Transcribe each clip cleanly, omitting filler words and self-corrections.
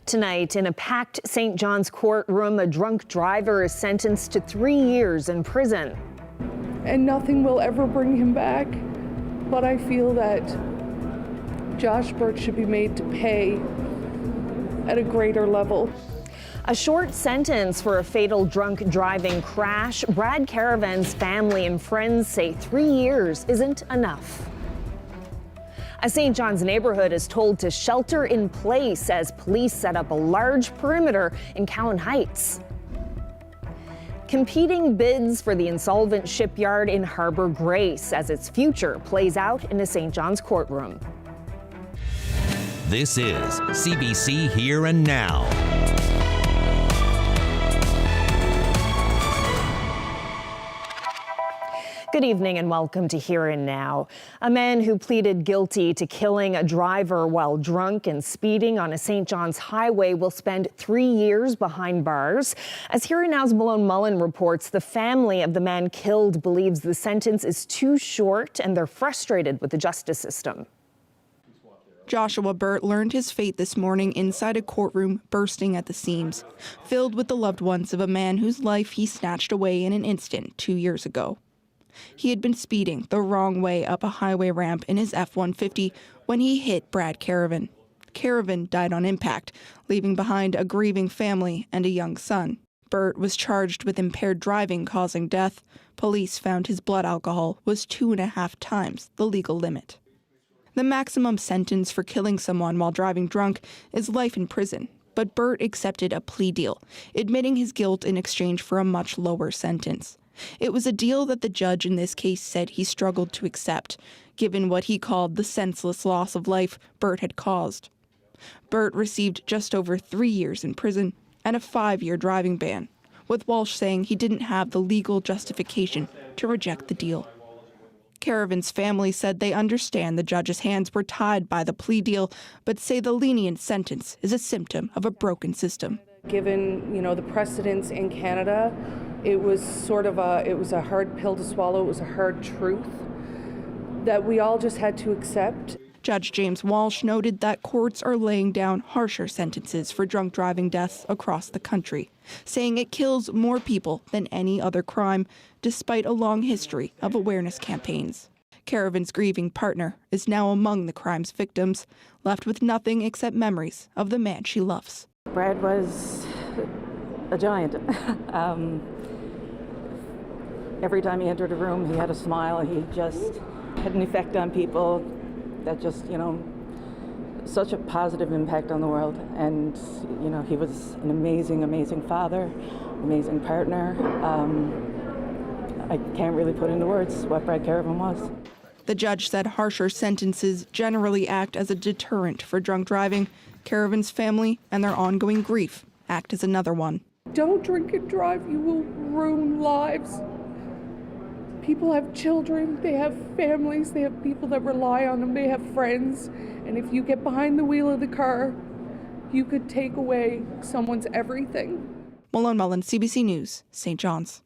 Tonight, in a packed St. John's courtroom, a drunk driver is sentenced to 3 years in prison. And nothing will ever bring him back, but I feel that Josh Burt should be made to pay at a greater level. A short sentence for a fatal drunk driving crash. Brad Caravan's family and friends say 3 years isn't enough. A St. John's neighborhood is told to shelter in place as police set up a large perimeter in Cowan Heights. Competing bids for the insolvent Shipyard in Harbour Grace as its future plays out in a St. John's courtroom. This is CBC Here and Now. Good evening and welcome to Here and Now. A man who pleaded guilty to killing a driver while drunk and speeding on a St. John's highway will spend 3 years behind bars. As Here and Now's Malone Mullen reports, the family of the man killed believes the sentence is too short and they're frustrated with the justice system. Joshua Burt learned his fate this morning inside a courtroom bursting at the seams, filled with the loved ones of a man whose life he snatched away in an instant 2 years ago. He had been speeding the wrong way up a highway ramp in his F-150 when he hit Brad Caravan. Caravan died on impact, leaving behind a grieving family and a young son. Burt was charged with impaired driving causing death. Police found his blood alcohol was 2.5 times the legal limit. The maximum sentence for killing someone while driving drunk is life in prison, but Burt accepted a plea deal, admitting his guilt in exchange for a much lower sentence. It was a deal that the judge in this case said he struggled to accept, given what he called the senseless loss of life Burt had caused. Burt received just over 3 years in prison and a 5-year driving ban, with Walsh saying he didn't have the legal justification to reject the deal. Caravan's family said they understand the judge's hands were tied by the plea deal, but say the lenient sentence is a symptom of a broken system. Given, the precedents in Canada, it was a hard pill to swallow. It was a hard truth that we all just had to accept. Judge James Walsh noted that courts are laying down harsher sentences for drunk driving deaths across the country, saying it kills more people than any other crime, despite a long history of awareness campaigns. Caravan's grieving partner is now among the crime's victims, left with nothing except memories of the man she loves. Brad was a giant. Every time he entered a room, he had a smile. He just had an effect on people that just, such a positive impact on the world. And, he was an amazing, amazing father, amazing partner. I can't really put into words what Brad Caravan was. The judge said harsher sentences generally act as a deterrent for drunk driving. Caravan's family and their ongoing grief act as another one. Don't drink and drive, you will ruin lives. People have children, they have families, they have people that rely on them, they have friends. And if you get behind the wheel of the car, you could take away someone's everything. Malone Mullen, CBC News, St. John's.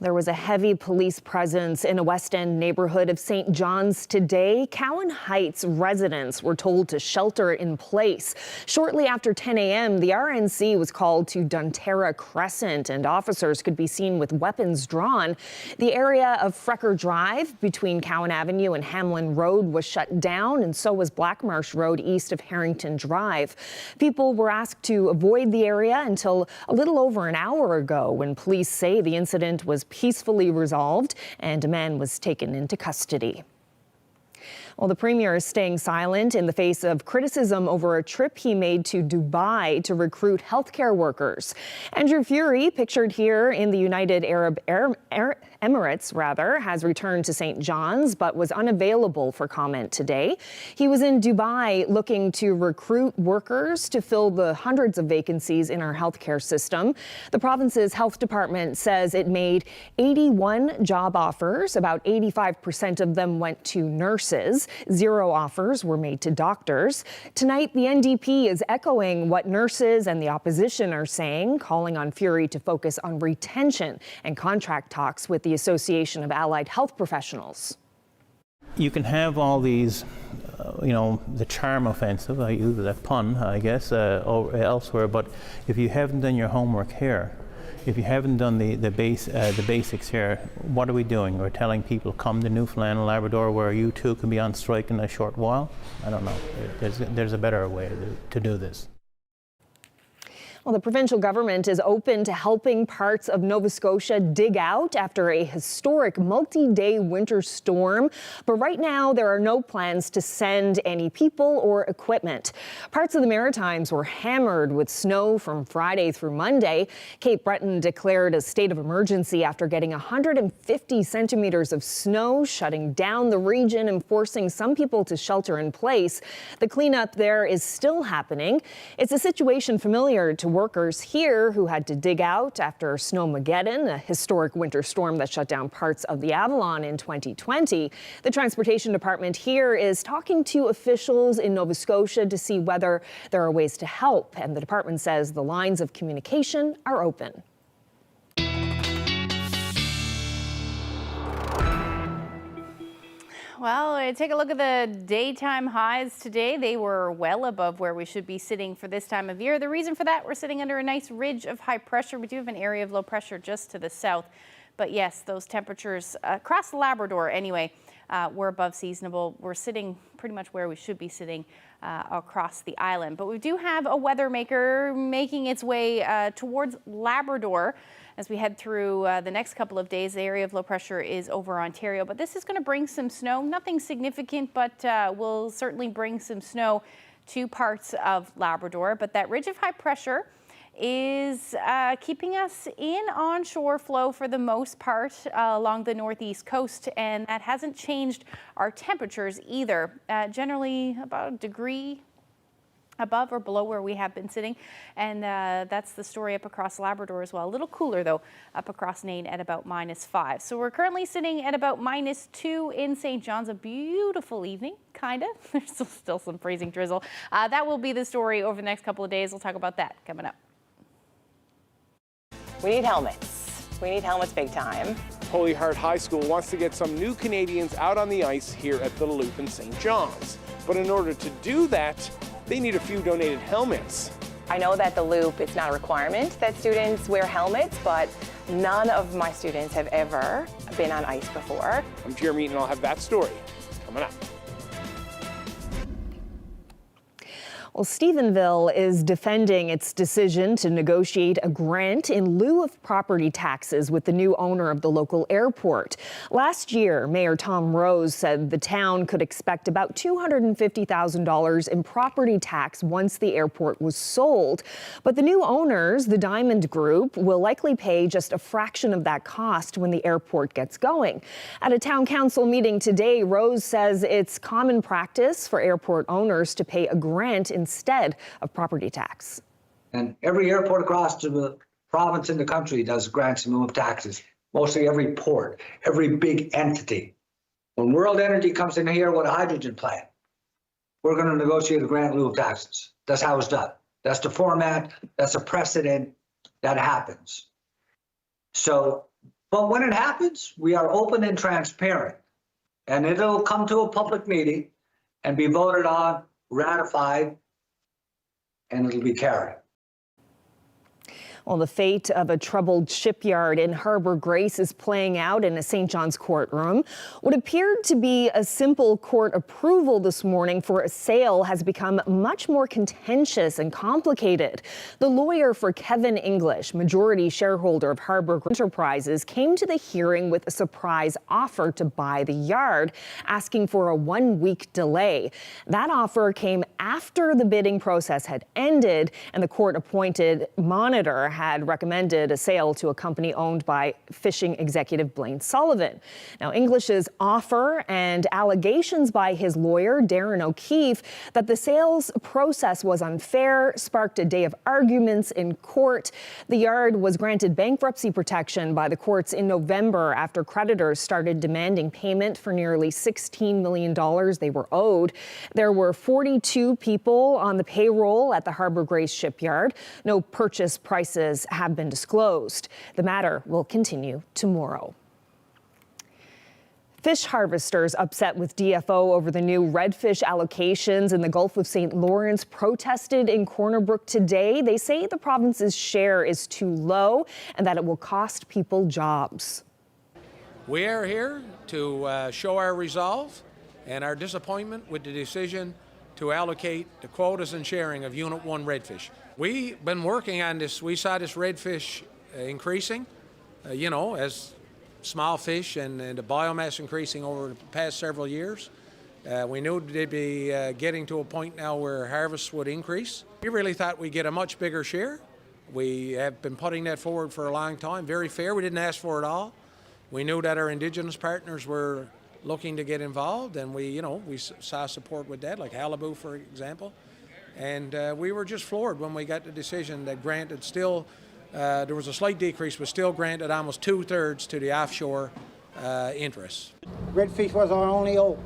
There was a heavy police presence in a West End neighborhood of St. John's today. Cowan Heights residents were told to shelter in place. Shortly after 10 a.m., the RNC was called to Dunterra Crescent, and officers could be seen with weapons drawn. The area of Frecker Drive between Cowan Avenue and Hamlin Road was shut down, and so was Blackmarsh Road east of Harrington Drive. People were asked to avoid the area until a little over an hour ago, when police say the incident was peacefully resolved and a man was taken into custody. Well, the Premier is staying silent in the face of criticism over a trip he made to Dubai to recruit healthcare workers. Andrew Furey, pictured here in the United Arab Emirates, has returned to St. John's but was unavailable for comment today. He was in Dubai looking to recruit workers to fill the hundreds of vacancies in our healthcare system. The province's health department says it made 81 job offers. About 85% of them went to nurses. 0 offers were made to doctors. Tonight, the NDP is echoing what nurses and the opposition are saying, calling on Furey to focus on retention and contract talks with the Association of Allied Health Professionals. You can have all these the charm offensive, I use that pun, I guess, or elsewhere, but if you haven't done your homework here, if you haven't done the basics here, what are we doing? We're telling people, come to Newfoundland and Labrador where you too can be on strike in a short while? I don't know. There's a better way to do this. Well, the provincial government is open to helping parts of Nova Scotia dig out after a historic multi-day winter storm. But right now, there are no plans to send any people or equipment. Parts of the Maritimes were hammered with snow from Friday through Monday. Cape Breton declared a state of emergency after getting 150 centimeters of snow, shutting down the region and forcing some people to shelter in place. The cleanup there is still happening. It's a situation familiar to workers here who had to dig out after Snowmageddon, a historic winter storm that shut down parts of the Avalon in 2020. The Transportation Department here is talking to officials in Nova Scotia to see whether there are ways to help, and the department says the lines of communication are open. Well, take a look at the daytime highs today. They were well above where we should be sitting for this time of year. The reason for that, we're sitting under a nice ridge of high pressure. We do have an area of low pressure just to the south. But yes, those temperatures across the Labrador anyway, were above seasonable. We're sitting pretty much where we should be sitting across the island. But we do have a weather maker making its way towards Labrador. As we head through the next couple of days, the area of low pressure is over Ontario, but this is going to bring some snow. Nothing significant, but will certainly bring some snow to parts of Labrador. But that ridge of high pressure is keeping us in onshore flow for the most part along the northeast coast, and that hasn't changed our temperatures either. Generally about a degree above or below where we have been sitting, and that's the story up across Labrador as well. A little cooler though up across Nain at about -5. So we're currently sitting at about -2 in St. John's. A beautiful evening, kind of. There's still some freezing drizzle. That will be the story over the next couple of days. We'll talk about that coming up. We need helmets. We need helmets big time. Holy Heart High School wants to get some new Canadians out on the ice here at the Loop in St. John's. But in order to do that, they need a few donated helmets. I know that the Loop, it's not a requirement that students wear helmets, but none of my students have ever been on ice before. I'm Jeremy and I'll have that story coming up. Well, Stephenville is defending its decision to negotiate a grant in lieu of property taxes with the new owner of the local airport. Last year, Mayor Tom Rose said the town could expect about $250,000 in property tax once the airport was sold. But the new owners, the Diamond Group, will likely pay just a fraction of that cost when the airport gets going. At a town council meeting today, Rose says it's common practice for airport owners to pay a grant instead of property tax. And every airport across the province in the country does grants in lieu of taxes. Mostly every port, every big entity. When World Energy comes in here with a hydrogen plant, we're going to negotiate a grant in lieu of taxes. That's how it's done. That's the format. That's a precedent that happens. So, but when it happens, we are open and transparent. And it'll come to a public meeting and be voted on, ratified, and it'll be carried. Well, the fate of a troubled shipyard in Harbour Grace is playing out in a St. John's courtroom. What appeared to be a simple court approval this morning for a sale has become much more contentious and complicated. The lawyer for Kevin English, majority shareholder of Harbour Grace Enterprises, came to the hearing with a surprise offer to buy the yard, asking for a 1-week delay. That offer came after the bidding process had ended and the court-appointed monitor had recommended a sale to a company owned by fishing executive Blaine Sullivan. Now, English's offer and allegations by his lawyer, Darren O'Keefe, that the sales process was unfair sparked a day of arguments in court. The yard was granted bankruptcy protection by the courts in November after creditors started demanding payment for nearly $16 million they were owed. There were 42 people on the payroll at the Harbour Grace shipyard. No purchase prices have been disclosed. The matter will continue tomorrow. Fish harvesters upset with DFO over the new redfish allocations in the Gulf of St. Lawrence protested in Corner Brook today. They say the province's share is too low and that it will cost people jobs. We are here to show our resolve and our disappointment with the decision to allocate the quotas and sharing of Unit 1 redfish. We've been working on this. We saw this redfish increasing, as small fish and the biomass increasing over the past several years. We knew they'd be getting to a point now where harvests would increase. We really thought we'd get a much bigger share. We have been putting that forward for a long time. Very fair. We didn't ask for it all. We knew that our Indigenous partners were looking to get involved, and we saw support with that, like Halibut, for example. And we were just floored when we got the decision that granted still, there was a slight decrease, but still granted almost 2/3 to the offshore interests. Redfish was our only hope.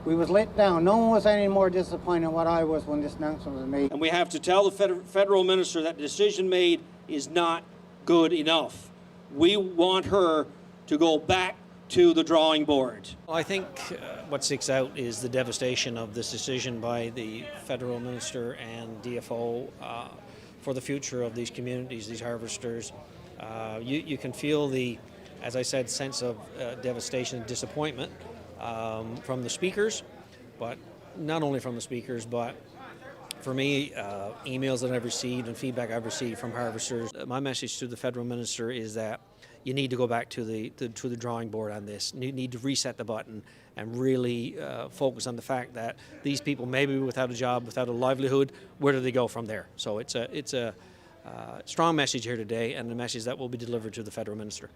We was let down. No one was any more disappointed than what I was when this announcement was made. And we have to tell the federal minister that the decision made is not good enough. We want her to go back to the drawing board. I think what sticks out is the devastation of this decision by the federal minister and DFO for the future of these communities, these harvesters. You can feel the, as I said, sense of devastation and disappointment from the speakers, but not only from the speakers, but for me, emails that I've received and feedback I've received from harvesters. My message to the federal minister is that you need to go back to the drawing board on this. You need to reset the button and really focus on the fact that these people may be without a job, without a livelihood. Where do they go from there? So it's a strong message here today, and a message that will be delivered to the federal minister.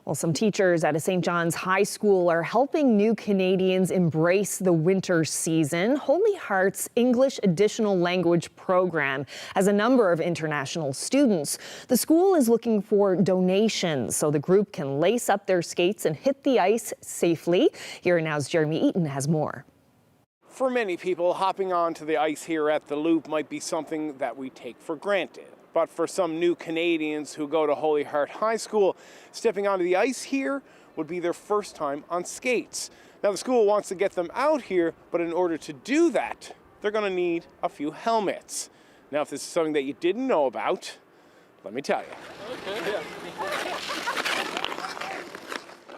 Well, some teachers at a St. John's High School are helping new Canadians embrace the winter season. Holy Heart's English Additional Language program has a number of international students. The school is looking for donations so the group can lace up their skates and hit the ice safely. Here Now's Jeremy Eaton has more. For many people, hopping onto the ice here at the Loop might be something that we take for granted. But for some new Canadians who go to Holy Heart High School, stepping onto the ice here would be their first time on skates. Now, the school wants to get them out here, but in order to do that, they're going to need a few helmets. Now, if this is something that you didn't know about, let me tell you. Okay.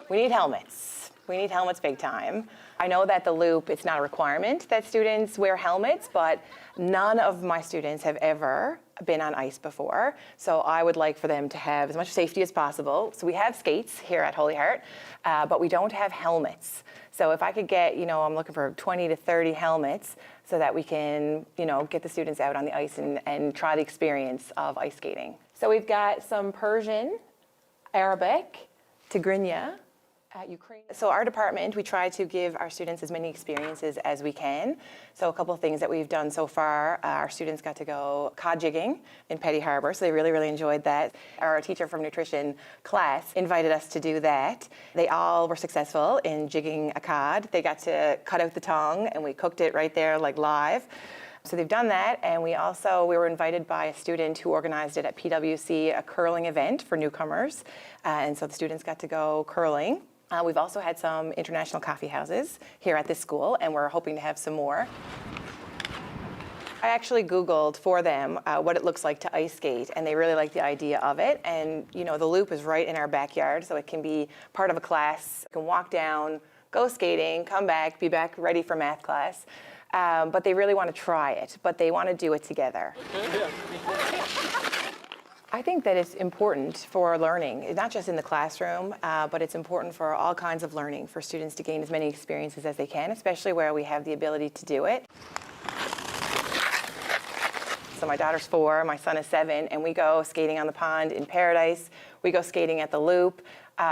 We need helmets. We need helmets big time. I know that the Loop, it's not a requirement that students wear helmets, but none of my students have ever been on ice before. So I would like for them to have as much safety as possible. So we have skates here at Holy Heart, but we don't have helmets. So if I could get, I'm looking for 20 to 30 helmets so that we can, get the students out on the ice and try the experience of ice skating. So we've got some Persian, Arabic, Tigrinya, Ukraine. So our department, we try to give our students as many experiences as we can. So a couple of things that we've done so far, our students got to go cod jigging in Petty Harbor, so they really, really enjoyed that. Our teacher from nutrition class invited us to do that. They all were successful in jigging a cod. They got to cut out the tongue and we cooked it right there like live. So they've done that, and we were invited by a student who organized it at PwC, a curling event for newcomers, and so the students got to go curling. We've also had some international coffee houses here at this school, and we're hoping to have some more. I actually Googled for them what it looks like to ice skate, and they really like the idea of it. And the Loop is right in our backyard, so it can be part of a class. You can walk down, go skating, come back, be back ready for math class. But they really want to try it, but they want to do it together. I think that it's important for learning, not just in the classroom, but it's important for all kinds of learning, for students to gain as many experiences as they can, especially where we have the ability to do it. So my daughter's 4, my son is 7, and we go skating on the pond in Paradise. We go skating at the Loop.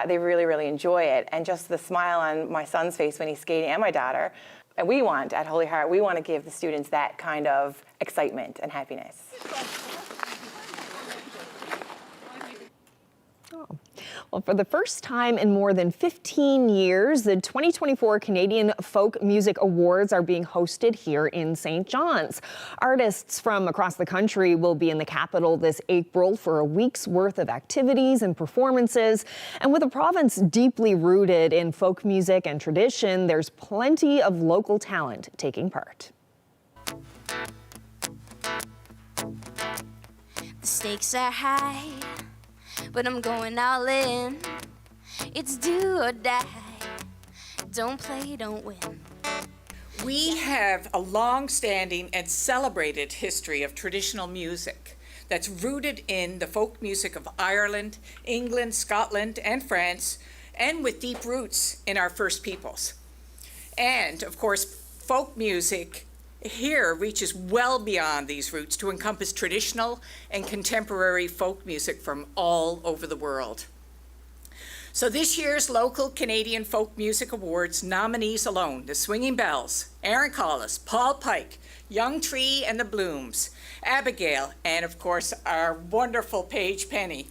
They really, really enjoy it. And just the smile on my son's face when he's skating, and my daughter, and we want, at Holy Heart, we want to give the students that kind of excitement and happiness. Well, for the first time in more than 15 years, the 2024 Canadian Folk Music Awards are being hosted here in St. John's. Artists from across the country will be in the capital this April for a week's worth of activities and performances. And with a province deeply rooted in folk music and tradition, there's plenty of local talent taking part. The stakes are high, but I'm going all in. It's do or die. Don't play, don't win. We have a long-standing and celebrated history of traditional music that's rooted in the folk music of Ireland, England, Scotland, and France, and with deep roots in our First Peoples. And, of course, folk music here reaches well beyond these roots to encompass traditional and contemporary folk music from all over the world. So this year's local Canadian Folk Music Awards nominees alone, the Swinging Bells, Aaron Collis, Paul Pike, Young Tree and the Blooms, Abigail, and of course our wonderful Paige Penny,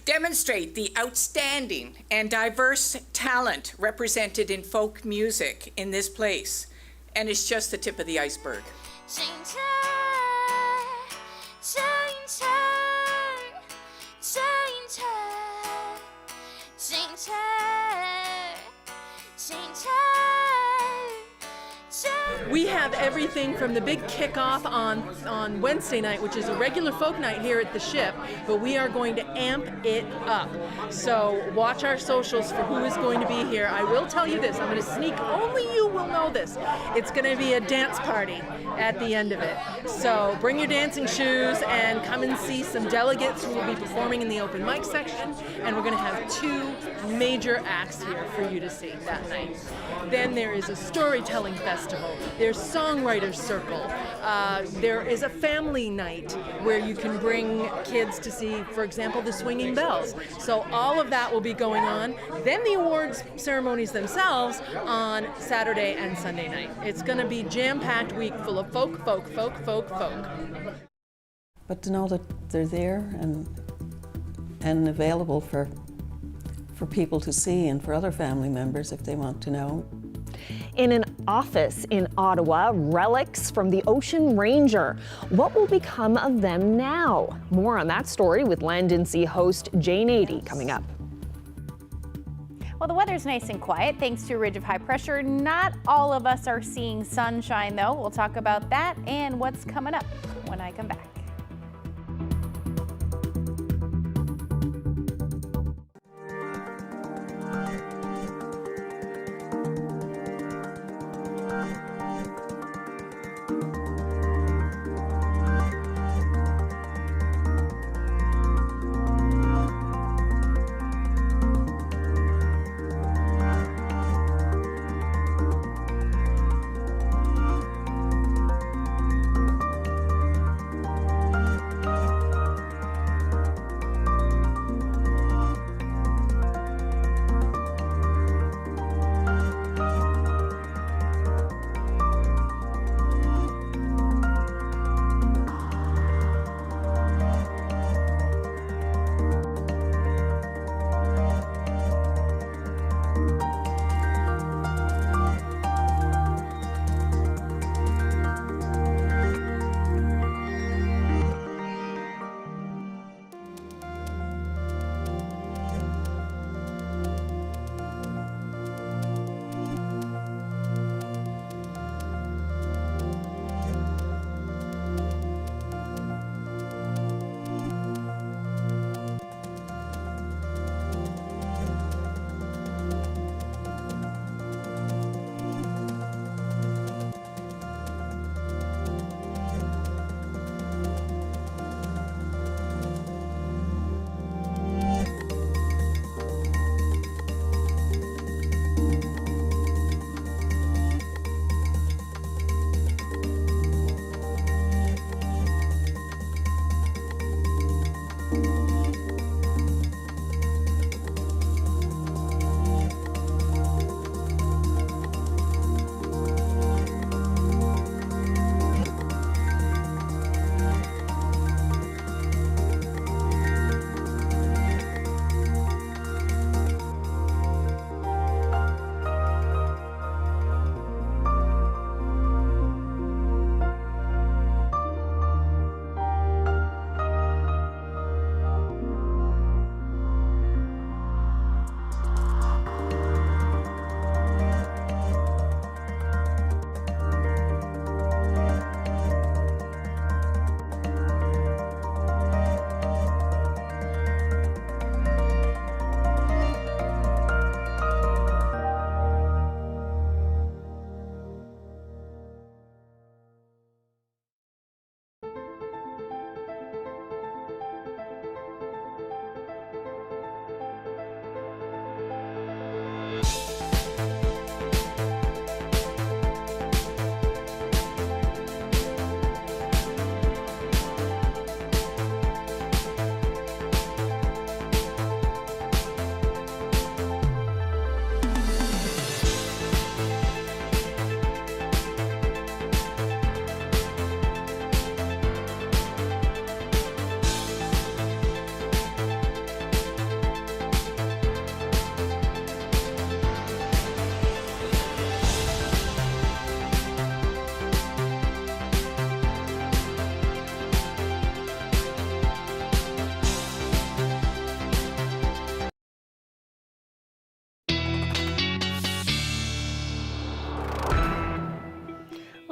demonstrate the outstanding and diverse talent represented in folk music in this place. And it's just the tip of the iceberg. We have everything from the big kickoff on Wednesday night, which is a regular folk night here at the Ship, but we are going to amp it up. So watch our socials for who is going to be here. I will tell you this, I'm going to sneak, only you will know this. It's going to be a dance party at the end of it. So bring your dancing shoes and come and see some delegates who will be performing in the open mic section, and we're going to have 2 major acts here for you to see that night. Then there is a storytelling festival. There's Songwriters Circle. There is a family night where you can bring kids to see, for example, the Swinging Bells. So all of that will be going on. Then the awards ceremonies themselves on Saturday and Sunday night. It's going to be jam-packed week full of folk. But to know that they're there and available for people to see and for other family members if they want to know. In an office in Ottawa, relics from the Ocean Ranger. What will become of them now? More on that story with Land and Sea host Jane Adey coming up. Well, the weather's nice and quiet thanks to a ridge of high pressure. Not all of us are seeing sunshine, though. We'll talk about that and what's coming up when I come back.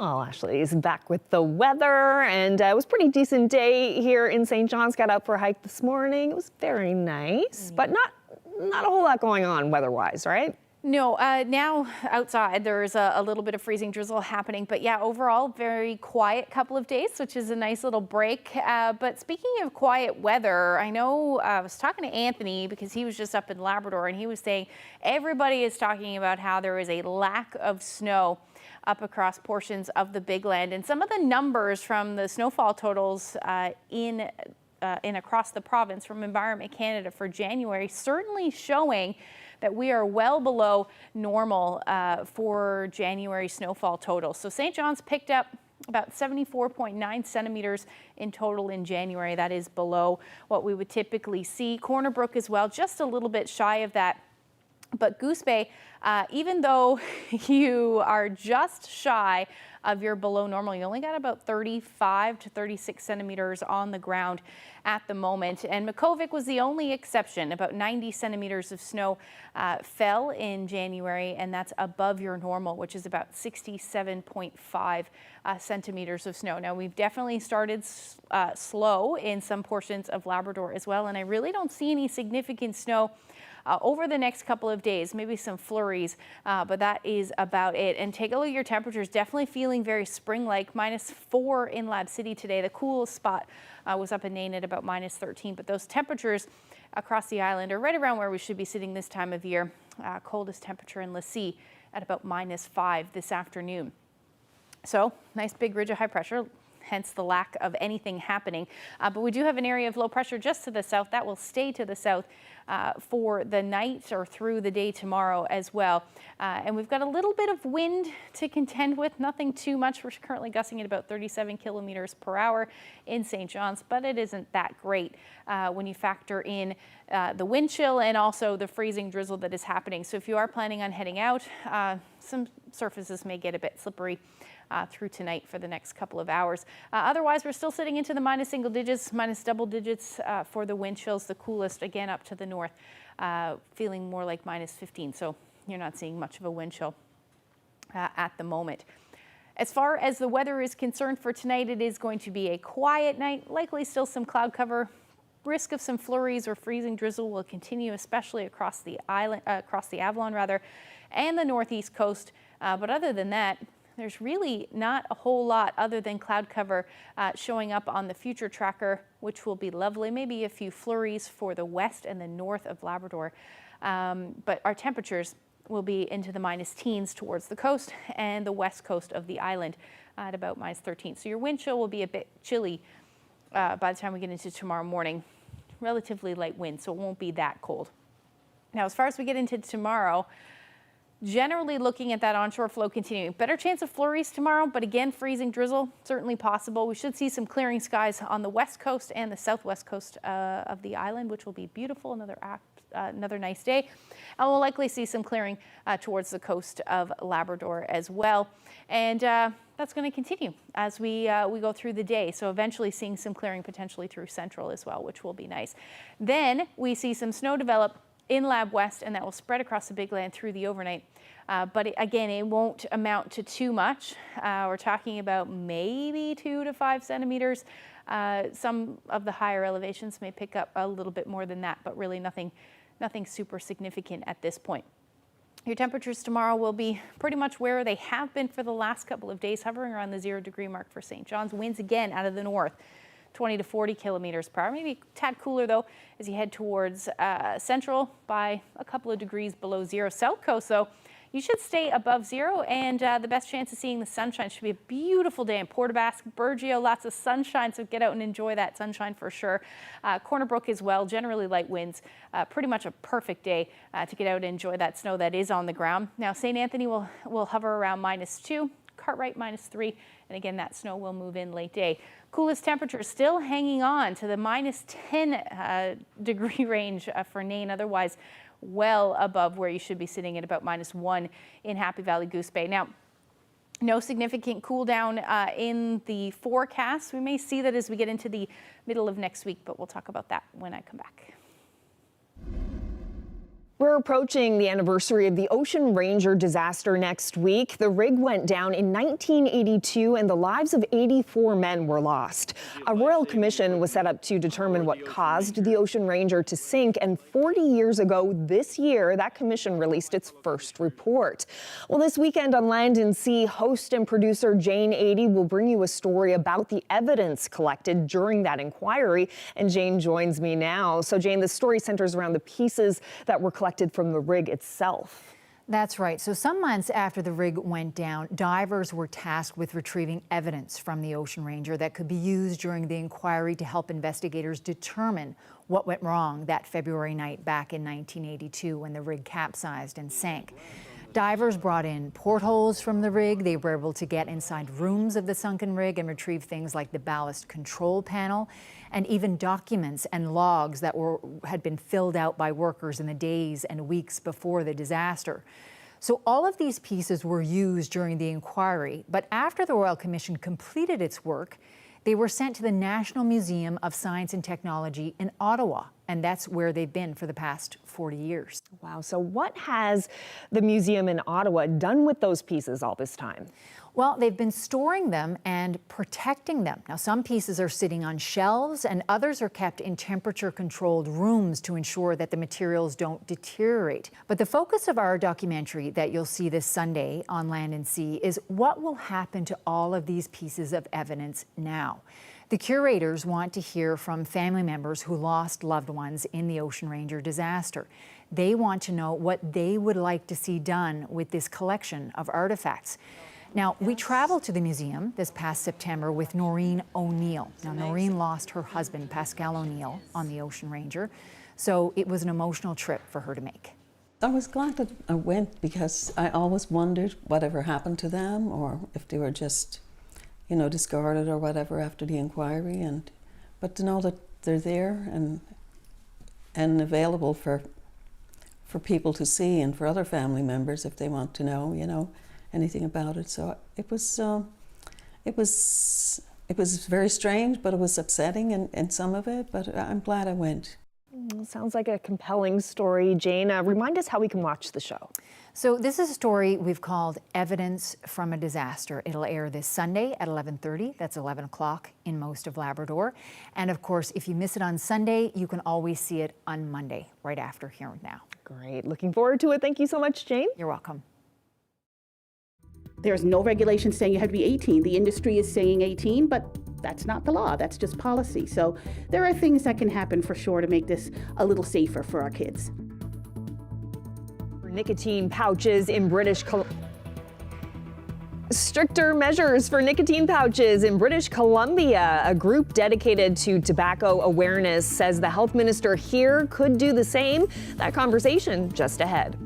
Well, Ashley is back with the weather, and it was a pretty decent day here in St. John's. Got out for a hike this morning. It was very nice, but not a whole lot going on weather-wise, right? No, now outside there's a little bit of freezing drizzle happening, but yeah, overall very quiet couple of days, which is a nice little break. But speaking of quiet weather, I know I was talking to Anthony because he was just up in Labrador, and he was saying everybody is talking about how there is a lack of snow up across portions of the Big Land, and some of the numbers from the snowfall totals in across the province from Environment Canada for January certainly showing that we are well below normal for January snowfall total. So St. John's picked up about 74.9 centimeters in total in January. That is below what we would typically see. Corner Brook as well, just a little bit shy of that. But Goose Bay, even though you are just shy of your below normal, you only got about 35 to 36 centimeters on the ground at the moment. And Makkovik was the only exception. About 90 centimeters of snow fell in January, and that's above your normal, which is about 67.5 centimeters of snow. Now, we've definitely started slow in some portions of Labrador as well, and I really don't see any significant snow over the next couple of days, maybe some flurries, but that is about it. And take a look at your temperatures, definitely feeling very spring-like. -4 in Lab City today. The coolest spot was up in Nain at about -13, but those temperatures across the island are right around where we should be sitting this time of year. Coldest temperature in Lassie at about -5 this afternoon. So nice big ridge of high pressure, hence the lack of anything happening. But we do have an area of low pressure just to the south that will stay to the south for the night or through the day tomorrow as well. And we've got a little bit of wind to contend with, nothing too much. We're currently gusting at about 37 kilometers per hour in St. John's, but it isn't that great when you factor in the wind chill and also the freezing drizzle that is happening. So if you are planning on heading out, some surfaces may get a bit slippery through tonight for the next couple of hours. Otherwise, we're still sitting into the minus single digits, minus double digits for the wind chills. The coolest, again, up to the north, feeling more like -15. So you're not seeing much of a wind chill at the moment. As far as the weather is concerned for tonight, it is going to be a quiet night, likely still some cloud cover. Risk of some flurries or freezing drizzle will continue, especially across the island, across the Avalon rather, and the northeast coast. But other than that, there's really not a whole lot other than cloud cover showing up on the future tracker, which will be lovely. Maybe a few flurries for the west and the north of Labrador. But our temperatures will be into the minus teens towards the coast and the west coast of the island at about -13. So your wind chill will be a bit chilly by the time we get into tomorrow morning. Relatively light wind, so it won't be that cold. Now, as far as we get into tomorrow, generally looking at that onshore flow continuing. Better chance of flurries tomorrow, but again, freezing drizzle, certainly possible. We should see some clearing skies on the west coast and the southwest coast of the island, which will be beautiful, another nice day. And we'll likely see some clearing towards the coast of Labrador as well. And that's going to continue as we go through the day. So eventually seeing some clearing potentially through central as well, which will be nice. Then we see some snow develop in Lab West, and that will spread across the Big Land through the overnight. But again, it won't amount to too much. We're talking about maybe 2 to 5 centimeters. Some of the higher elevations may pick up a little bit more than that, but really nothing super significant at this point. Your temperatures tomorrow will be pretty much where they have been for the last couple of days, hovering around the 0-degree mark for St. John's. Winds again out of the north, 20 to 40 kilometers per hour. Maybe a tad cooler though as you head towards central by a couple of degrees below zero. South coast though, you should stay above zero, and the best chance of seeing the sunshine should be a beautiful day in Port aux Basques, Burgeo, lots of sunshine, so get out and enjoy that sunshine for sure. Corner Brook as well, generally light winds, pretty much a perfect day to get out and enjoy that snow that is on the ground. Now St. Anthony will hover around -2, Cartwright -3, and again that snow will move in late day. Coolest temperatures still hanging on to the -10 degree range for Nain, otherwise well above where you should be sitting at about -1 in Happy Valley Goose Bay. Now, no significant cool down in the forecast. We may see that as we get into the middle of next week, but we'll talk about that when I come back. We're approaching the anniversary of the Ocean Ranger disaster next week. The rig went down in 1982 and the lives of 84 men were lost. A royal commission was set up to determine what caused the Ocean Ranger to sink, and 40 years ago this year, that commission released its first report. Well, this weekend on Land and Sea, host and producer Jane Adey will bring you a story about the evidence collected during that inquiry, and Jane joins me now. So Jane, the story centers around the pieces that were collected from the rig itself. That's right. So some months after the rig went down, divers were tasked with retrieving evidence from the Ocean Ranger that could be used during the inquiry to help investigators determine what went wrong that February night back in 1982 when the rig capsized and sank. Divers brought in portholes from the rig. They were able to get inside rooms of the sunken rig and retrieve things like the ballast control panel and even documents and logs that had been filled out by workers in the days and weeks before the disaster. So all of these pieces were used during the inquiry, but after the Royal Commission completed its work, they were sent to the National Museum of Science and Technology in Ottawa, and that's where they've been for the past 40 years. Wow, so what has the museum in Ottawa done with those pieces all this time? Well, they've been storing them and protecting them. Now, some pieces are sitting on shelves and others are kept in temperature-controlled rooms to ensure that the materials don't deteriorate. But the focus of our documentary that you'll see this Sunday on Land and Sea is what will happen to all of these pieces of evidence now. The curators want to hear from family members who lost loved ones in the Ocean Ranger disaster. They want to know what they would like to see done with this collection of artifacts. Now, we traveled to the museum this past September with Noreen O'Neill. Now, Noreen lost her husband, Pascal O'Neill, on the Ocean Ranger, so it was an emotional trip for her to make. I was glad that I went because I always wondered whatever happened to them or if they were just, you know, discarded or whatever after the inquiry. But to know that they're there and available for people to see and for other family members if they want to know, you know, anything about it. So it was very strange, but it was upsetting in some of it, but I'm glad I went. Sounds like a compelling story. Jane, remind us how we can watch the show. So this is a story we've called Evidence from a Disaster. It'll air this Sunday at 11:30. That's 11 o'clock in most of Labrador. And of course, if you miss it on Sunday, you can always see it on Monday, right after Here and Now. Great. Looking forward to it. Thank you so much, Jane. You're welcome. There's no regulation saying you have to be 18. The industry is saying 18, but that's not the law. That's just policy. So there are things that can happen for sure to make this a little safer for our kids. Nicotine pouches in Stricter measures for nicotine pouches in British Columbia. A group dedicated to tobacco awareness says the health minister here could do the same. That conversation just ahead.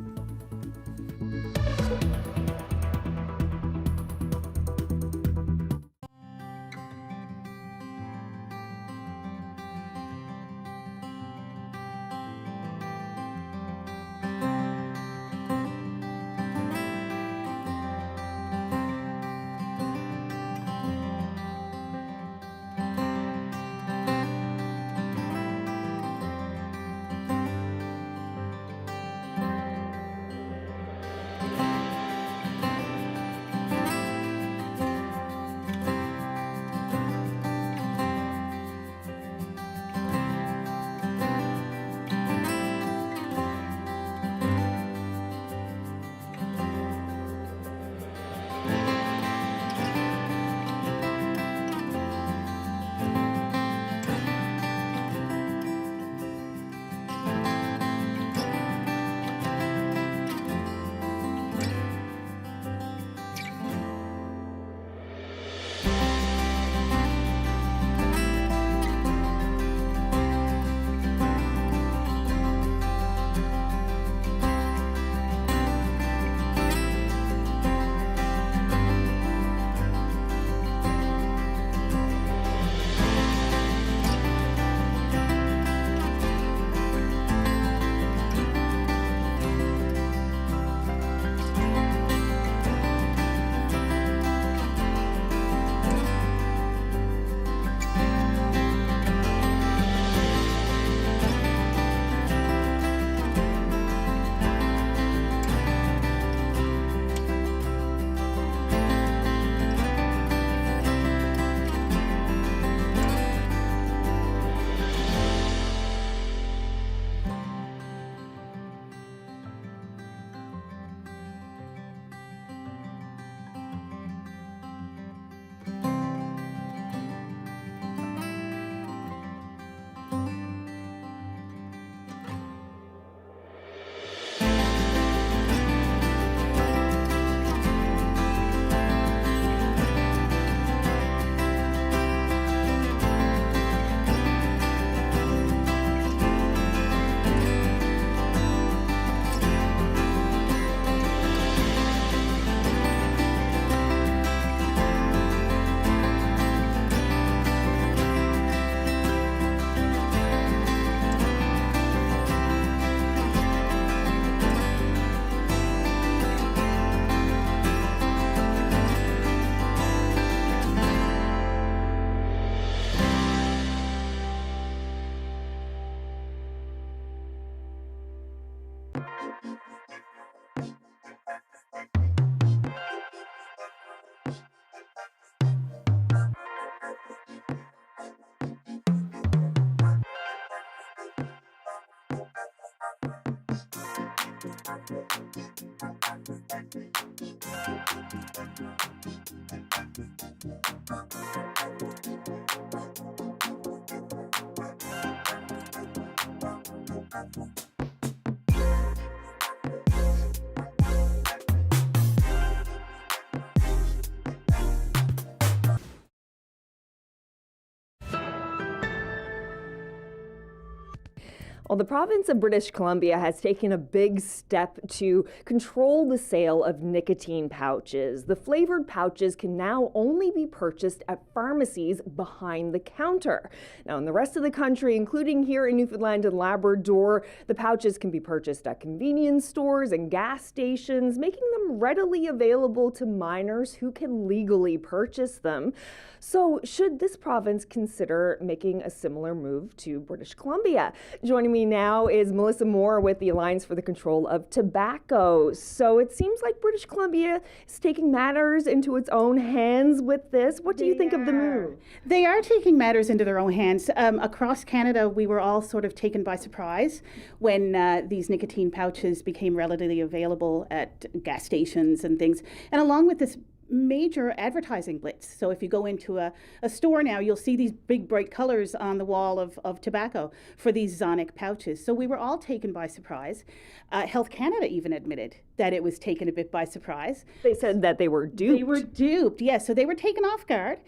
Well, the province of British Columbia has taken a big step to control the sale of nicotine pouches. The flavored pouches can now only be purchased at pharmacies behind the counter. Now, in the rest of the country, including here in Newfoundland and Labrador, the pouches can be purchased at convenience stores and gas stations, making them readily available to minors who can legally purchase them. So, should this province consider making a similar move to British Columbia? Joining me now is Melissa Moore with the Alliance for the Control of Tobacco. So it seems like British Columbia is taking matters into its own hands with this. What do you think of the move? They are taking matters into their own hands. Across Canada, we were all sort of taken by surprise when these nicotine pouches became readily available at gas stations and things. And along with this major advertising blitz. So if you go into a store now, you'll see these big bright colors on the wall of tobacco for these Zonic pouches. So we were all taken by surprise. Health Canada even admitted that it was taken a bit by surprise. They said that they were duped. They were duped, yes. So they were taken off guard.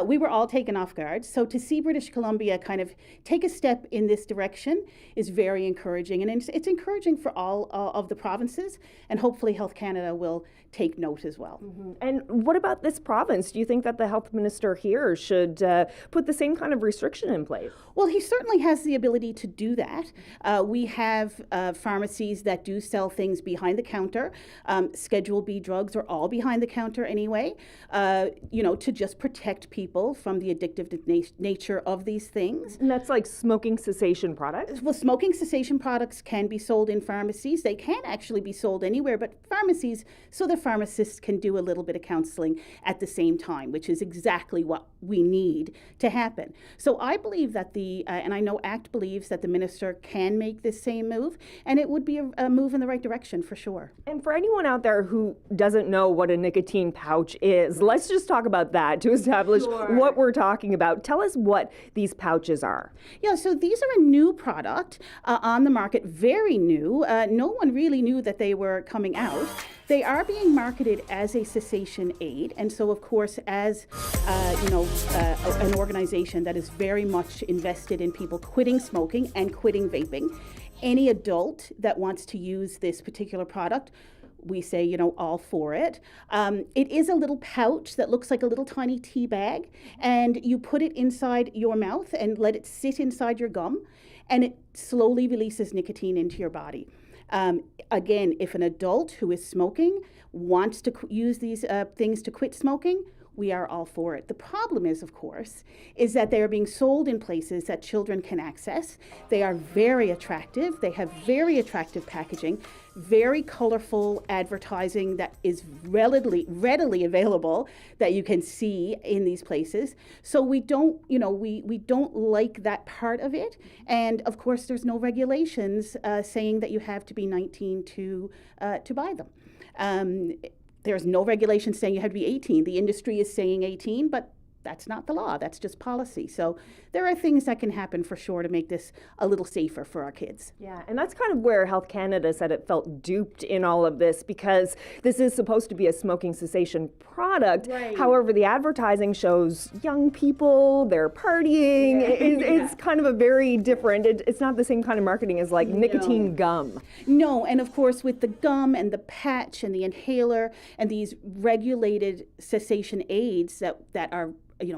We were all taken off guard. So to see British Columbia kind of take a step in this direction is very encouraging. And it's encouraging for all of the provinces. And hopefully Health Canada will take note as well. Mm-hmm. And what about this province? Do you think that the health minister here should put the same kind of restriction in place? Well, he certainly has the ability to do that. We have pharmacies that do sell things behind the counter. Schedule B drugs are all behind the counter anyway, to just protect people from the addictive nature of these things. And that's like smoking cessation products? Well, smoking cessation products can be sold in pharmacies. They can actually be sold anywhere, but pharmacies, so the pharmacists can do a little bit of counseling at the same time, which is exactly what we need to happen. So I believe that and I know ACT believes that the minister can make this same move, and it would be a move in the right direction for sure. And for anyone out there who doesn't know what a nicotine pouch is, let's just talk about that to establish what we're talking about. Tell us what these pouches are. Yeah, so these are a new product on the market, very new. No one really knew that they were coming out. They are being marketed as a cessation aid, and so of course as an organization that is very much invested in people quitting smoking and quitting vaping, any adult that wants to use this particular product, we say, all for it. It is a little pouch that looks like a little tiny tea bag, and you put it inside your mouth and let it sit inside your gum, and it slowly releases nicotine into your body. Again, if an adult who is smoking wants to use these things to quit smoking, we are all for it. The problem is, of course, is that they are being sold in places that children can access. They are very attractive. They have very attractive packaging, very colorful advertising that is readily available that you can see in these places. So we don't, we don't like that part of it. And of course, there's no regulations saying that you have to be 19 to buy them. There's no regulation saying you have to be 18. The industry is saying 18, but that's not the law. That's just policy. So there are things that can happen for sure to make this a little safer for our kids. Yeah, and that's kind of where Health Canada said it felt duped in all of this, because this is supposed to be a smoking cessation product. Right. However, the advertising shows young people, they're partying. Yeah. It's kind of a very different, it's not the same kind of marketing as like nicotine gum. No, and of course with the gum and the patch and the inhaler and these regulated cessation aids that are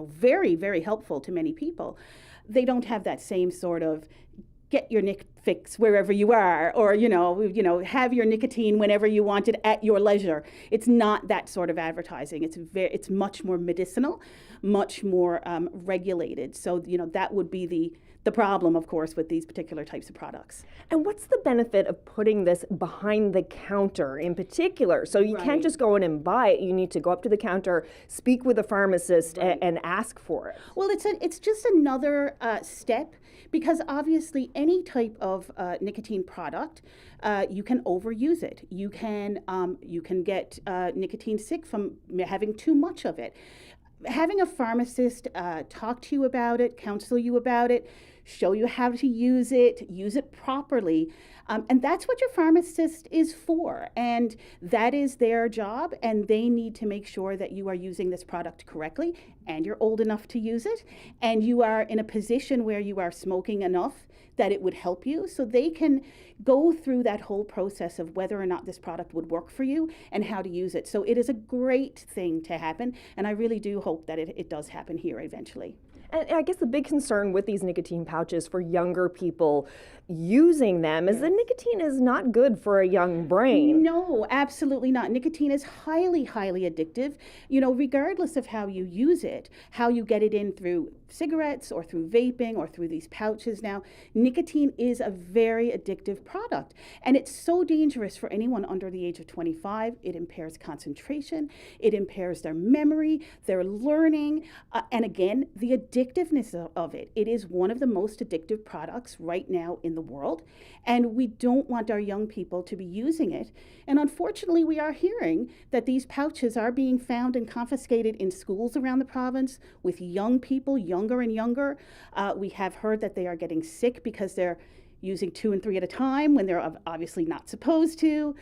very, very helpful to many people, they don't have that same sort of get your nic fix wherever you are, or have your nicotine whenever you want it at your leisure. It's not that sort of advertising. It's much more medicinal, much more regulated. So that would be the problem, of course, with these particular types of products. And what's the benefit of putting this behind the counter in particular? So you can't just go in and buy it. You need to go up to the counter, speak with a pharmacist, and ask for it. Well, it's just another step, because obviously any type of of nicotine product, you can overuse it. You can get nicotine sick from having too much of it. Having a pharmacist talk to you about it, counsel you about it, show you how to use it properly. And that's what your pharmacist is for. And that is their job. And they need to make sure that you are using this product correctly and you're old enough to use it. And you are in a position where you are smoking enough that it would help you. So they can go through that whole process of whether or not this product would work for you and how to use it. So it is a great thing to happen. And I really do hope that it does happen here eventually. And I guess the big concern with these nicotine pouches for younger people using them is that nicotine is not good for a young brain. No, absolutely not. Nicotine is highly, highly addictive. You know, regardless of how you use it, how you get it in through cigarettes or through vaping or through these pouches now, nicotine is a very addictive product. And it's so dangerous for anyone under the age of 25. It impairs concentration, it impairs their memory, their learning, and again, the addictiveness of it. It is one of the most addictive products right now in the world, and we don't want our young people to be using it. And unfortunately, we are hearing that these pouches are being found and confiscated in schools around the province with young people, younger and younger. We have heard that they are getting sick because they're using 2 and 3 at a time when they're obviously not supposed to.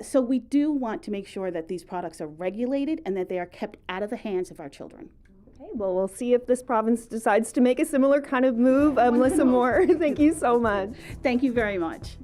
So we do want to make sure that these products are regulated and that they are kept out of the hands of our children. Okay, well, we'll see if this province decides to make a similar kind of move. Melissa Moore, thank you so much. Thank you very much.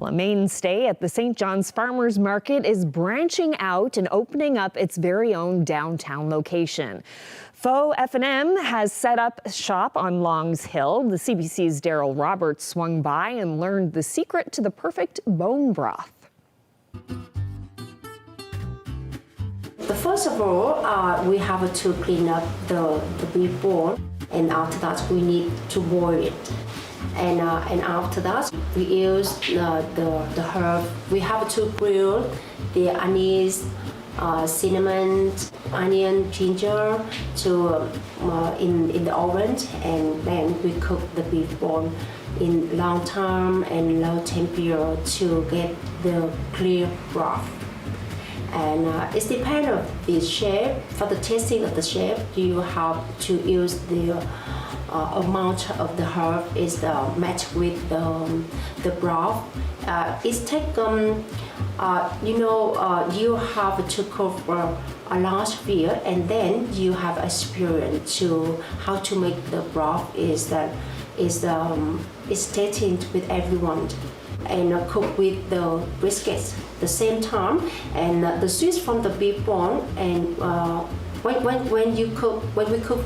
Well, a mainstay at the St. John's Farmers Market is branching out and opening up its very own downtown location. Faux F&M has set up shop on Longs Hill. The CBC's Daryl Roberts swung by and learned the secret to the perfect bone broth. First of all, we have to clean up the beef bone, and after that we need to boil it. And after that, we use the herb. We have to grill the anise, cinnamon, onion, ginger to in the oven, and then we cook the beef bone in long time and low temperature to get the clear broth. And it depends on the shape. For the tasting of the shape, you have to use the amount of the herb is matched with the broth. It takes you have to cook for a large period, and then you have experience to how to make the broth is tasting with everyone, and cook with the briskets the same time, and the sweets from the beef bone. And when we cook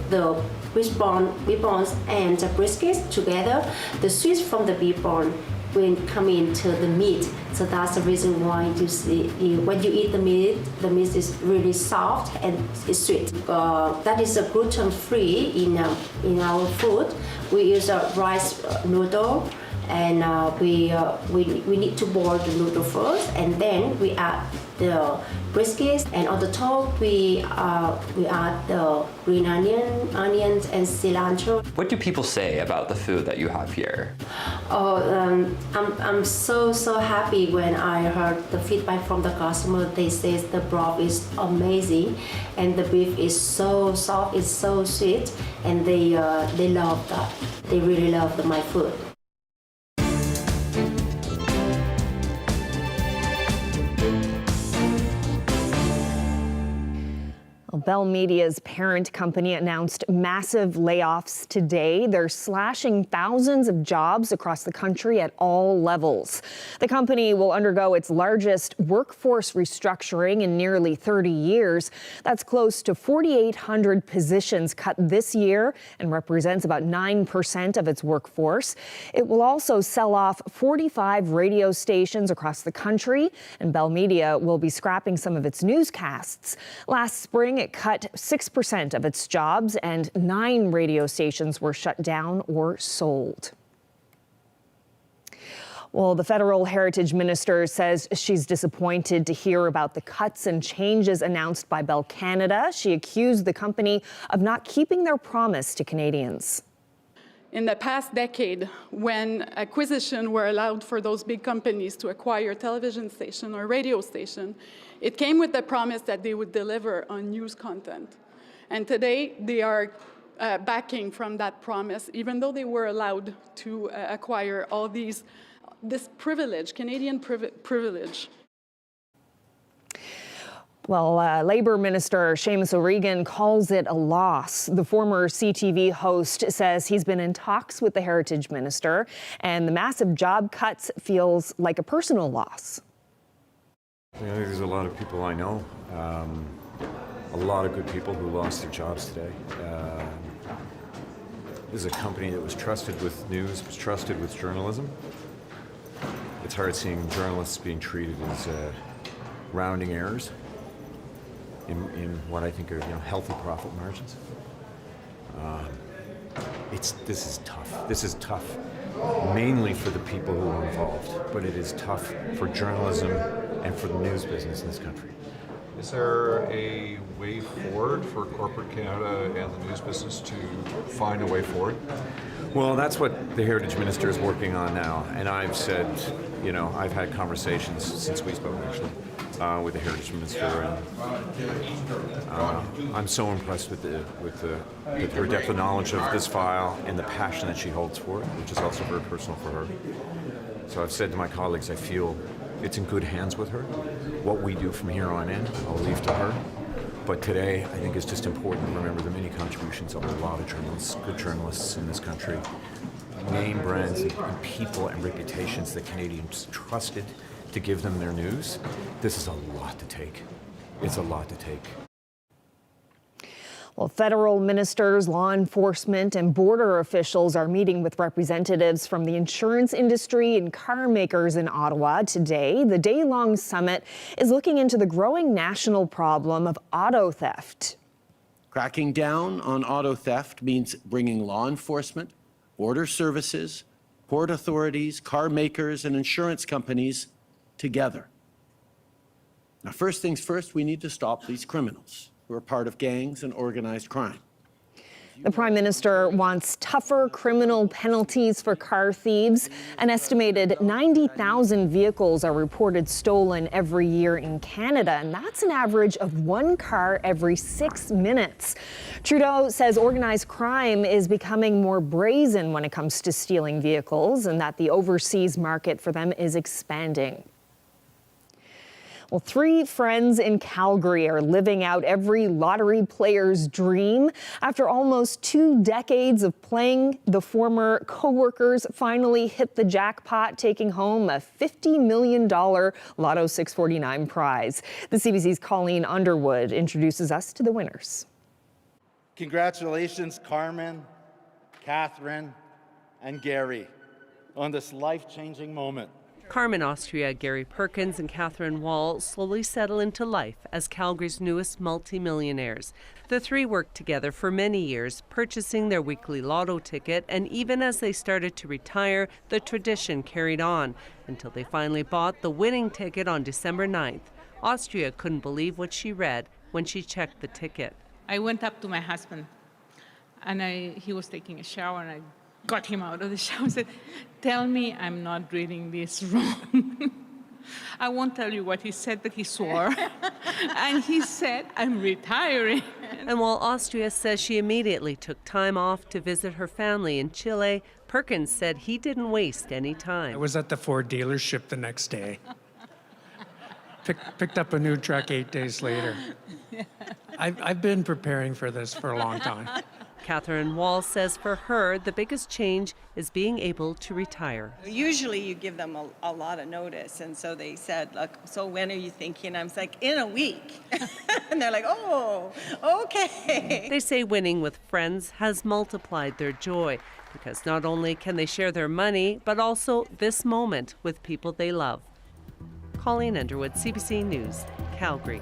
the beef bones and the briskets together, the sweets from the beef bone will come into the meat. So that's the reason why you see when you eat the meat is really soft and it's sweet. That is a gluten-free in our food. We use a rice noodle. And we need to boil the noodle first, and then we add the briskets, and on the top we add the green onions and cilantro. What do people say about the food that you have here? I'm so happy when I heard the feedback from the customer. They say the broth is amazing, and the beef is so soft, it's so sweet, and they love that. They really love my food. Bell Media's parent company announced massive layoffs today. They're slashing thousands of jobs across the country at all levels. The company will undergo its largest workforce restructuring in nearly 30 years. That's close to 4,800 positions cut this year and represents about 9% of its workforce. It will also sell off 45 radio stations across the country, and Bell Media will be scrapping some of its newscasts. Last spring, it cut 6% of its jobs, and 9 radio stations were shut down or sold. Well, the federal heritage minister says she's disappointed to hear about the cuts and changes announced by Bell Canada. She accused the company of not keeping their promise to Canadians. In the past decade, when acquisitions were allowed for those big companies to acquire television station or radio station, it came with the promise that they would deliver on news content. And today, they are backing from that promise, even though they were allowed to acquire all this privilege, Canadian privilege. Well, Labour Minister Seamus O'Regan calls it a loss. The former CTV host says he's been in talks with the Heritage Minister, and the massive job cuts feels like a personal loss. Yeah, there's a lot of people I know, a lot of good people who lost their jobs today. This is a company that was trusted with news, was trusted with journalism. It's hard seeing journalists being treated as rounding errors in what I think are healthy profit margins. This is tough. This is tough, mainly for the people who are involved, but it is tough for journalism and for the news business in this country. Is there a way forward for corporate Canada and the news business to find a way forward? Well, that's what the Heritage Minister is working on now, and I've said, I've had conversations since we spoke actually with the Heritage Minister, and I'm so impressed with her depth of knowledge of this file and the passion that she holds for it, which is also very personal for her. So I've said to my colleagues, I feel it's in good hands with her. What we do from here on in, I'll leave to her. But today, I think it's just important to remember the many contributions of a lot of journalists, good journalists in this country, name brands and people and reputations that Canadians trusted to give them their news. This is a lot to take. It's a lot to take. Well, federal ministers, law enforcement, and border officials are meeting with representatives from the insurance industry and car makers in Ottawa today. The day-long summit is looking into the growing national problem of auto theft. Cracking down on auto theft means bringing law enforcement, border services, port authorities, car makers, and insurance companies together. Now, first things first, we need to stop these criminals who are part of gangs and organized crime. The Prime Minister wants tougher criminal penalties for car thieves. An estimated 90,000 vehicles are reported stolen every year in Canada, and that's an average of one car every 6 minutes. Trudeau says organized crime is becoming more brazen when it comes to stealing vehicles, and that the overseas market for them is expanding. Well, 3 friends in Calgary are living out every lottery player's dream. After almost 2 decades of playing, the former co-workers finally hit the jackpot, taking home a $50 million Lotto 649 prize. The CBC's Colleen Underwood introduces us to the winners. Congratulations, Carmen, Catherine, and Gary, on this life-changing moment. Carmen Austria, Gary Perkins, and Catherine Wall slowly settle into life as Calgary's newest multimillionaires. The 3 worked together for many years, purchasing their weekly lotto ticket, and even as they started to retire, the tradition carried on until they finally bought the winning ticket on December 9th. Austria couldn't believe what she read when she checked the ticket. I went up to my husband, and he was taking a shower, and I got him out of the shower and said, "Tell me I'm not reading this wrong." I won't tell you what he said, but he swore. And he said, "I'm retiring." And while Austria says she immediately took time off to visit her family in Chile, Perkins said he didn't waste any time. I was at the Ford dealership the next day. Picked up a new truck 8 days later. I've been preparing for this for a long time. Catherine Wall says for her, the biggest change is being able to retire. Usually you give them a lot of notice, and so they said, "Look, so when are you thinking?" I was like, "In a week." And they're like, "Oh, okay." They say winning with friends has multiplied their joy because not only can they share their money, but also this moment with people they love. Colleen Underwood, CBC News, Calgary.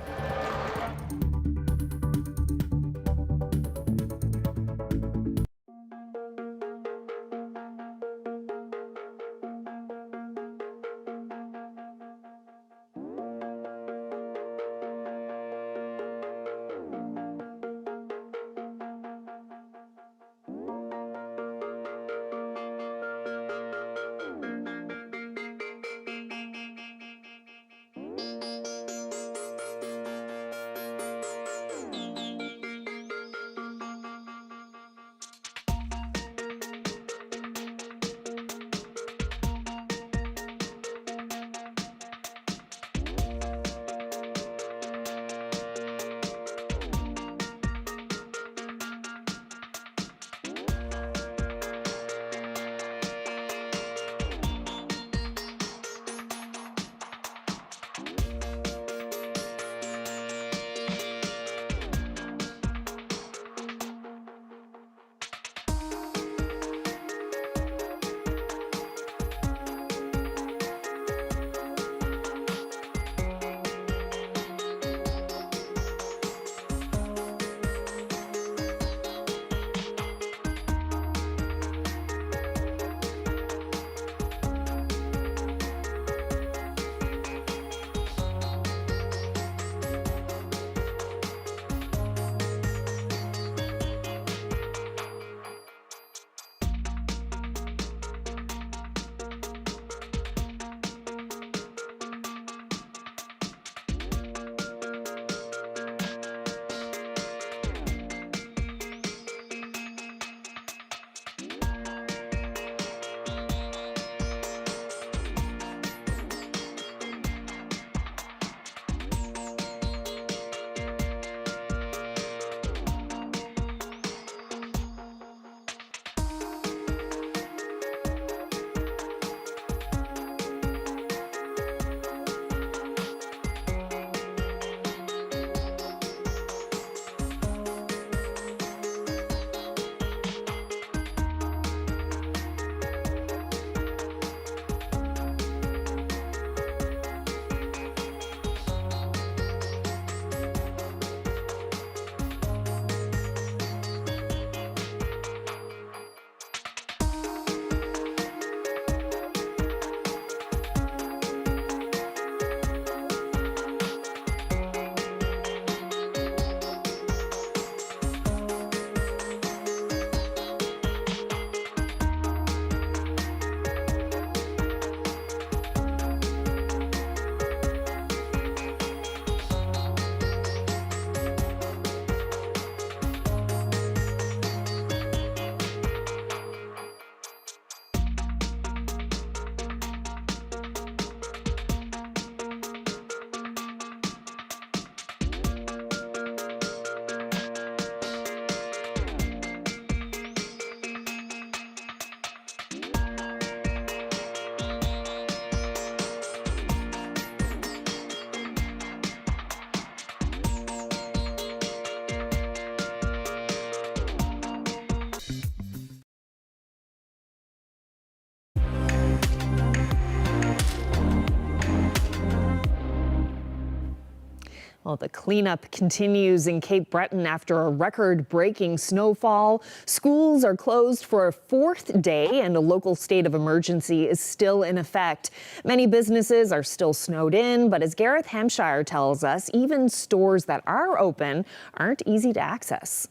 Well, the cleanup continues in Cape Breton after a record-breaking snowfall. Schools are closed for a fourth day, and a local state of emergency is still in effect. Many businesses are still snowed in, but as Gareth Hampshire tells us, even stores that are open aren't easy to access.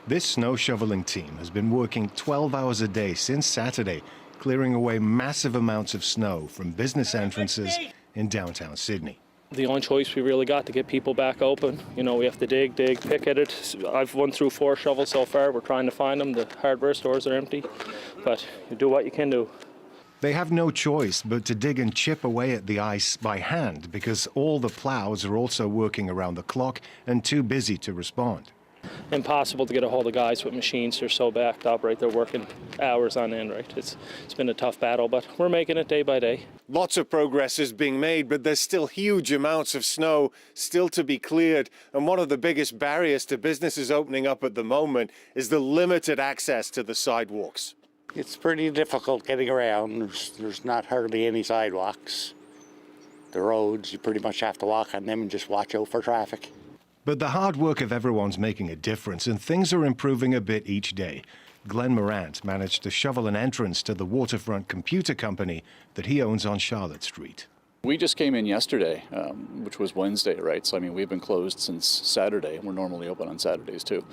This snow shoveling team has been working 12 hours a day since Saturday, clearing away massive amounts of snow from business entrances in downtown Sydney. The only choice we really got to get people back open. You know, we have to dig, pick at it. I've won through 4 shovels so far. We're trying to find them. The hardware stores are empty, but you do what you can do. They have no choice but to dig and chip away at the ice by hand because all the plows are also working around the clock and too busy to respond. Impossible to get a hold of guys with machines. They're so backed up, right? They're working hours on end, right? It's been a tough battle, but we're making it day by day. Lots of progress is being made, but there's still huge amounts of snow still to be cleared. And one of the biggest barriers to businesses opening up at the moment is the limited access to the sidewalks. It's pretty difficult getting around. There's not hardly any sidewalks. The roads, you pretty much have to walk on them and just watch out for traffic. But the hard work of everyone's making a difference, and things are improving a bit each day. Glenn Morant managed to shovel an entrance to the waterfront computer company that he owns on Charlotte Street. We just came in yesterday, which was Wednesday, right? So, I mean, we've been closed since Saturday, and we're normally open on Saturdays, too.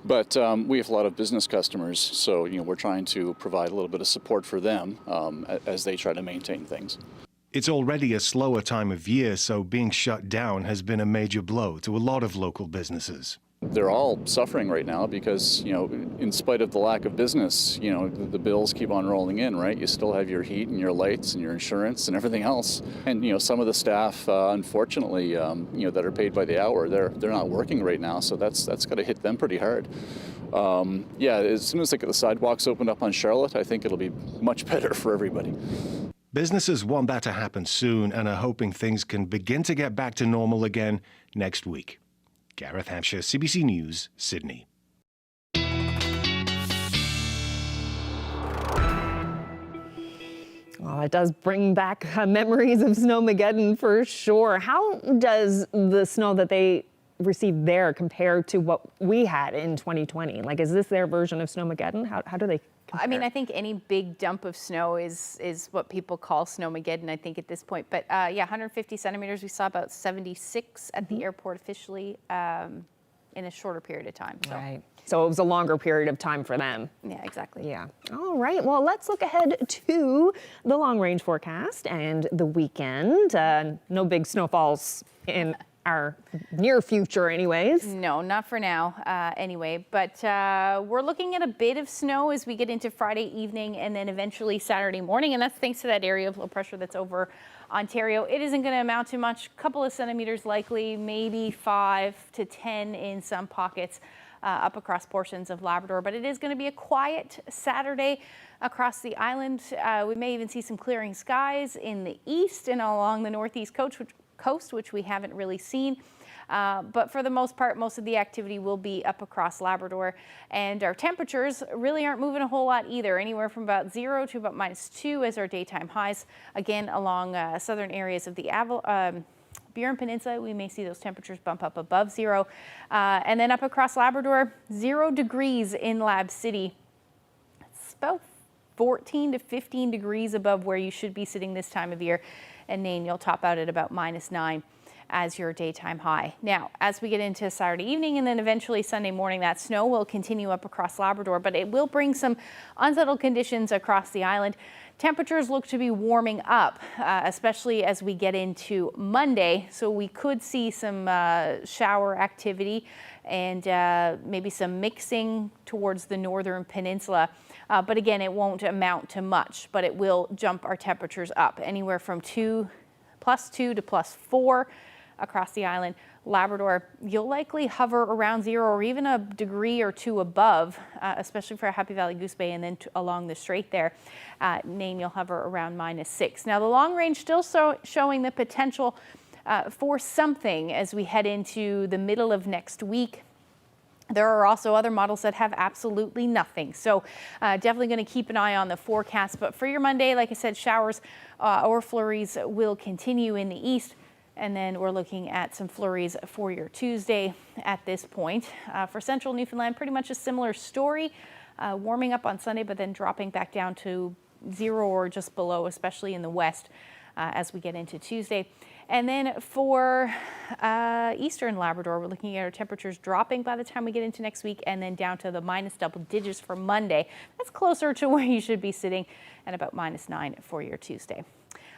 But we have a lot of business customers, so, you know, we're trying to provide a little bit of support for them as they try to maintain things. It's already a slower time of year, so being shut down has been a major blow to a lot of local businesses. They're all suffering right now because, you know, in spite of the lack of business, you know, the bills keep on rolling in, right? You still have your heat and your lights and your insurance and everything else. And, you know, some of the staff, unfortunately, you know, that are paid by the hour, they're not working right now, so that's got to hit them pretty hard. Yeah, as soon as they get the sidewalks opened up on Charlotte, I think it'll be much better for everybody. Businesses want that to happen soon and are hoping things can begin to get back to normal again next week. Gareth Hampshire, CBC News, Sydney. Well, it does bring back memories of Snowmageddon for sure. How does the snow that they received there compare to what we had in 2020? Like, is this their version of Snowmageddon? How do they compare? I mean, I think any big dump of snow is what people call Snowmageddon, I think, at this point. But yeah, 150 centimeters. We saw about 76 at the airport officially in a shorter period of time. So. Right. So it was a longer period of time for them. Yeah, exactly. Yeah. All right. Well, let's look ahead to the long-range forecast and the weekend. No big snowfalls in our near future anyways. No, not for now anyway, but we're looking at a bit of snow as we get into Friday evening and then eventually Saturday morning, and that's thanks to that area of low pressure that's over Ontario. It isn't going to amount to much, a couple of centimeters likely, maybe 5 to 10 in some pockets up across portions of Labrador, but it is going to be a quiet Saturday across the island. We may even see some clearing skies in the east and along the northeast coast, which we haven't really seen. But for the most part, most of the activity will be up across Labrador. And our temperatures really aren't moving a whole lot either, anywhere from about 0 to about -2 as our daytime highs. Again, along southern areas of the Burin Peninsula, we may see those temperatures bump up above 0. And then up across Labrador, 0 degrees in Lab City. It's about 14 to 15 degrees above where you should be sitting this time of year. And Nain, you'll top out at about -9 as your daytime high. Now, as we get into Saturday evening and then eventually Sunday morning, that snow will continue up across Labrador, but it will bring some unsettled conditions across the island. Temperatures look to be warming up, especially as we get into Monday. So we could see some shower activity and maybe some mixing towards the northern peninsula. But again, it won't amount to much, but it will jump our temperatures up anywhere from +2 to +4 across the island. Labrador, you'll likely hover around 0 or even a degree or 2 above, especially for Happy Valley Goose Bay and then along the strait there. Nain, you'll hover around -6. Now the long range still showing the potential for something as we head into the middle of next week. There are also other models that have absolutely nothing. So definitely going to keep an eye on the forecast. But for your Monday, like I said, showers or flurries will continue in the east. And then we're looking at some flurries for your Tuesday at this point. For central Newfoundland, pretty much a similar story. Warming up on Sunday, but then dropping back down to 0 or just below, especially in the west as we get into Tuesday. And then for eastern Labrador, we're looking at our temperatures dropping by the time we get into next week, and then down to the minus double digits for Monday. That's closer to where you should be sitting, and about -9 for your Tuesday.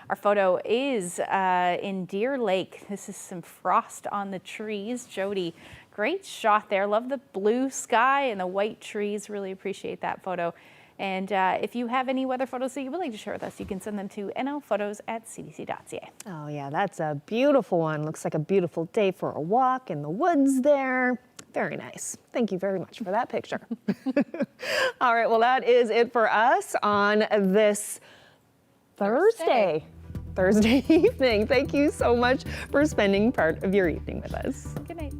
Our photo is in Deer Lake. This is some frost on the trees. Jody, great shot there. Love the blue sky and the white trees. Really appreciate that photo. And if you have any weather photos that you would like to share with us, you can send them to nlphotos@cbc.ca. Oh yeah, that's a beautiful one. Looks like a beautiful day for a walk in the woods there. Very nice. Thank you very much for that picture. All right, well that is it for us on this Thursday evening. Thank you so much for spending part of your evening with us. Good night.